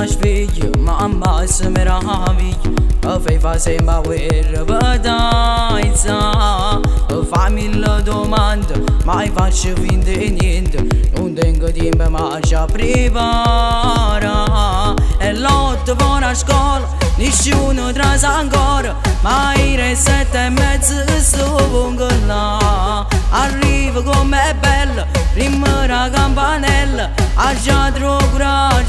nash figli, mamma se meravigli, fai fa sembra guerra battaglia. Fammi domanda, mai faccio finta di niente, non tengo tempo ma ci prepara. E l'otto buona a scuola, nessuno trasa ancora, ma i 7:30 sto lungo là. Arrivo com'è bella, prima la campanella, ha già troppo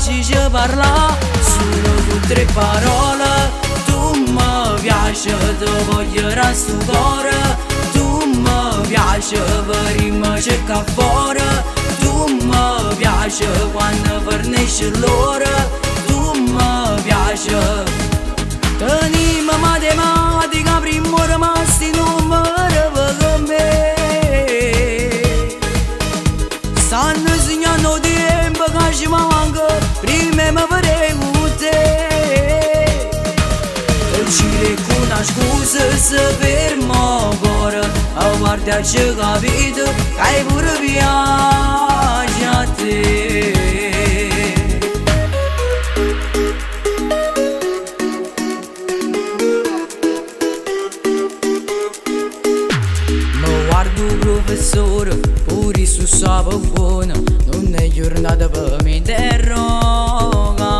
ci parla. Solo con 3 parole, tu mi piaci, ti voglio sto cuore. Tu mi piaci, prima cerca fuori. Tu mi piaci quando fornisci l'ora. Tu mi piaci. Tenim matematica, prima rimasti numeri per me. Stanno segnando tempo che ci manca, prima mi farei con te. Uscire con una scusa se fermo ancora, a guardarci capito che hai pure piace a te. Professore, pure su sabato buono, non è giornata per mi interroga.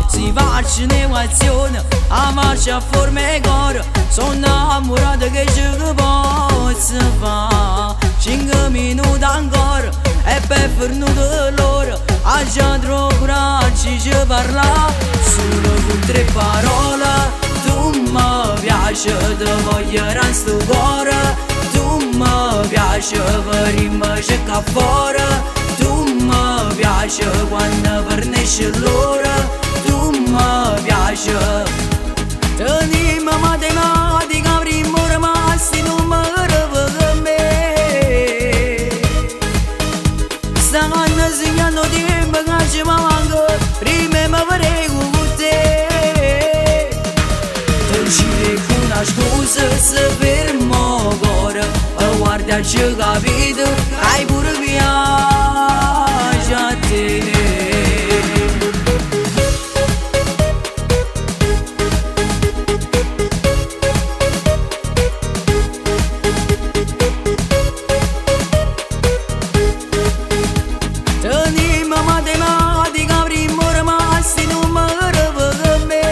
Si faccia un'equazione, a marcia a forma e cuore, sono innamorato che ci posso fare. 5 minuti ancora, e per fornuto l'ora, ha già troppo ci parla. Solo con 3 parole, tu mi piaci, ti voglio sto cuore. Tu mi piaci, prima cerca fuori. Tu mi piaci quando fornisci l'ora. Tu mi piaci. Tenim matematica, prima rimasti numeri per me. Stanno segnando tempo che ci manca, prima mi farei con te. Per uscire con una scusa se fermo ancora, guardarci capito, hai pure piace a te. Tenim matematica, prima rimasti numeri per me.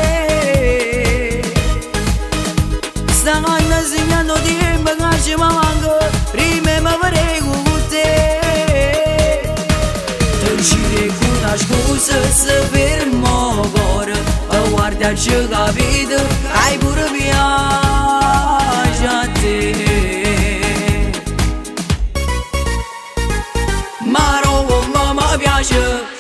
Stanno segnando tempo che ci manca, prima mi farei con te. Per uscire con una scusa se fermo ancora, a guardarci capito, hai pure piace a te. Ma non mi piace.